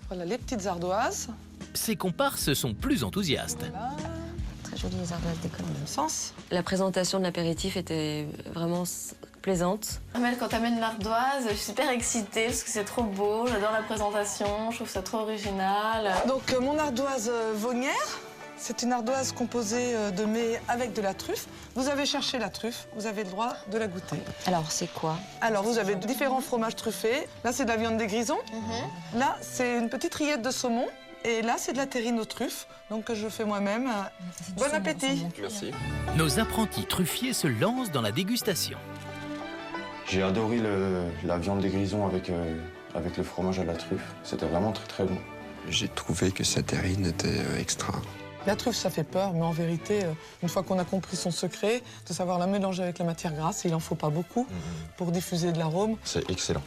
Voilà les petites ardoises. Ses comparses sont plus enthousiastes. Voilà, Très jolies les ardoises d'école. dans le même sens. La présentation de l'apéritif était vraiment plaisante. Armelle, quand t'amènes l'ardoise, je suis super excitée parce que c'est trop beau. J'adore la présentation, je trouve ça trop original. Donc mon ardoise vonière, c'est une ardoise composée de mets avec de la truffe. Vous avez cherché la truffe, vous avez le droit de la goûter. Alors, c'est quoi? Alors vous avez différents fromages truffés. Là c'est de la viande des grisons. Là c'est une petite rillette de saumon. Et là c'est de la terrine aux truffes, donc que je fais moi-même. Bon appétit. Merci. Nos apprentis truffiers se lancent dans la dégustation. J'ai adoré la viande des grisons avec le fromage à la truffe. C'était vraiment très très bon. J'ai trouvé que sa terrine était extra. La truffe, ça fait peur, mais en vérité, une fois qu'on a compris son secret, de savoir la mélanger avec la matière grasse, il n'en faut pas beaucoup pour diffuser de l'arôme. C'est excellent.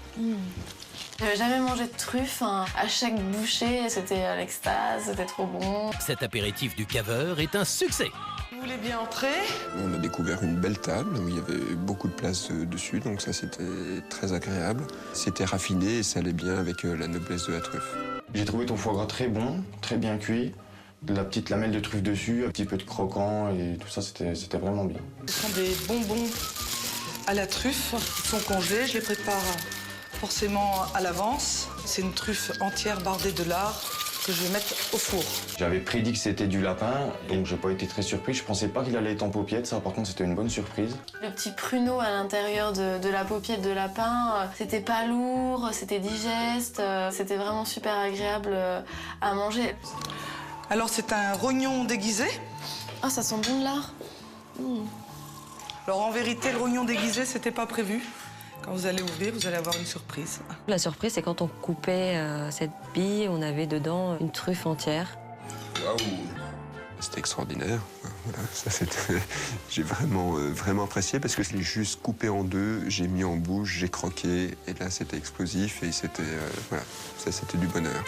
J'avais jamais mangé de truffe. Hein. À chaque bouchée, c'était l'extase, c'était trop bon. Cet apéritif du caveur est un succès. Vous voulez bien entrer? On a découvert une belle table où il y avait beaucoup de place dessus, donc ça c'était très agréable. C'était raffiné et ça allait bien avec la noblesse de la truffe. J'ai trouvé ton foie gras très bon, très bien cuit. De la petite lamelle de truffe dessus, un petit peu de croquant et tout ça, c'était vraiment bien. Ce sont des bonbons à la truffe qui sont congelés. Je les prépare forcément à l'avance. C'est une truffe entière bardée de lard que je vais mettre au four. J'avais prédit que c'était du lapin, donc j'ai pas été très surpris. Je pensais pas qu'il allait être en paupiette, ça par contre c'était une bonne surprise. Le petit pruneau à l'intérieur de la paupiette de lapin, c'était pas lourd, c'était digeste, c'était vraiment super agréable à manger. Alors c'est un rognon déguisé. Ah, ça sent bon de lard. Alors en vérité, le rognon déguisé, c'était pas prévu. Quand vous allez ouvrir, vous allez avoir une surprise. La surprise, c'est quand on coupait cette bille, on avait dedans une truffe entière. Waouh! C'était extraordinaire. Voilà, ça c'était. J'ai vraiment apprécié parce que je l'ai juste coupé en deux, j'ai mis en bouche, j'ai croqué et là c'était explosif et c'était voilà, ça c'était du bonheur.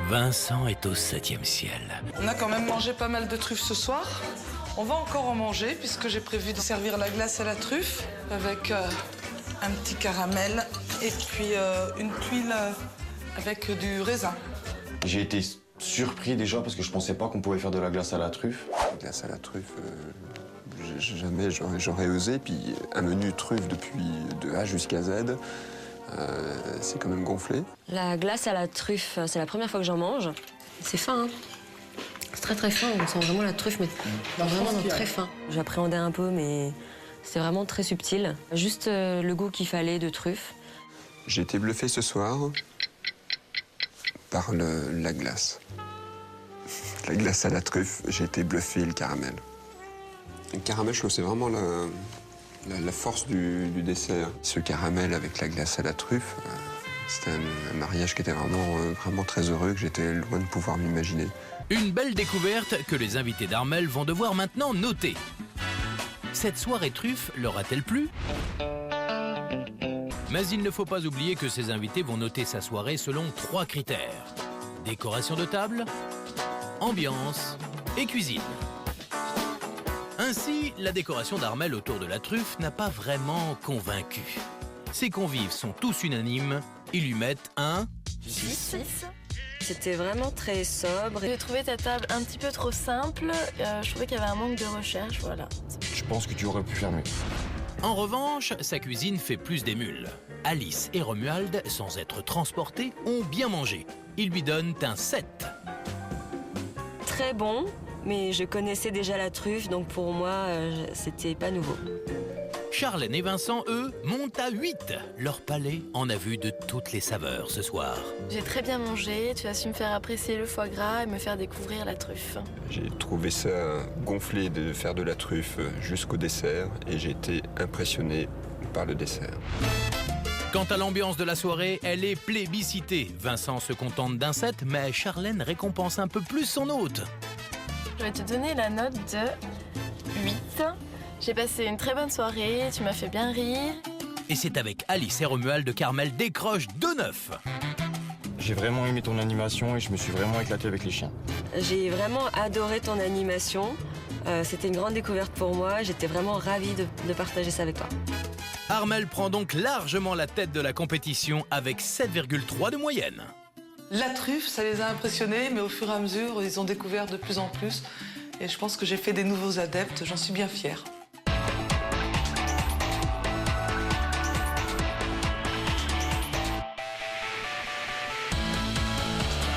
Vincent est au 7e ciel. On a quand même mangé pas mal de truffes ce soir. On va encore en manger puisque j'ai prévu de servir la glace à la truffe avec un petit caramel et puis une tuile avec du raisin. J'ai été surpris déjà parce que je pensais pas qu'on pouvait faire de la glace à la truffe. La glace à la truffe, jamais j'aurais osé. Puis un menu truffe depuis de A jusqu'à Z. C'est quand même gonflé. La glace à la truffe, c'est la première fois que j'en mange. C'est fin, hein. C'est très très fin, on sent vraiment la truffe, mais vraiment très fin. J'appréhendais un peu, mais c'est vraiment très subtil. Juste le goût qu'il fallait de truffe. J'ai été bluffé ce soir par la glace. La glace à la truffe, j'ai été bluffé, le caramel. Le caramel, je trouve, c'est vraiment la force du dessert. Ce caramel avec la glace à la truffe, c'était un mariage qui était vraiment très heureux, que j'étais loin de pouvoir m'imaginer. Une belle découverte que les invités d'Armelle vont devoir maintenant noter. Cette soirée truffe leur a-t-elle plu? Mais il ne faut pas oublier que ces invités vont noter sa soirée selon 3 critères. Décoration de table, ambiance et cuisine. Ainsi, la décoration d'Armelle autour de la truffe n'a pas vraiment convaincu. Ses convives sont tous unanimes, ils lui mettent un 6. C'était vraiment très sobre. J'ai trouvé ta table un petit peu trop simple. Je trouvais qu'il y avait un manque de recherche, voilà. Je pense que tu aurais pu faire mieux. En revanche, sa cuisine fait plus d'émules. Alice et Romuald, sans être transportés, ont bien mangé. Ils lui donnent un 7. Très bon, mais je connaissais déjà la truffe, donc pour moi, c'était pas nouveau. Charlène et Vincent, eux, montent à 8. Leur palais en a vu de toutes les saveurs ce soir. J'ai très bien mangé, tu as su me faire apprécier le foie gras et me faire découvrir la truffe. J'ai trouvé ça gonflé de faire de la truffe jusqu'au dessert et j'ai été impressionné par le dessert. Quant à l'ambiance de la soirée, elle est plébiscitée. Vincent se contente d'un 7, mais Charlène récompense un peu plus son hôte. Je vais te donner la note de 8. J'ai passé une très bonne soirée, tu m'as fait bien rire. Et c'est avec Alice et Romuald qu'Armelle décroche 2,9. J'ai vraiment aimé ton animation et je me suis vraiment éclaté avec les chiens. J'ai vraiment adoré ton animation. C'était une grande découverte pour moi. J'étais vraiment ravie de partager ça avec toi. Armelle prend donc largement la tête de la compétition avec 7,3 de moyenne. La truffe, ça les a impressionnés, mais au fur et à mesure, ils ont découvert de plus en plus. Et je pense que j'ai fait des nouveaux adeptes, j'en suis bien fière.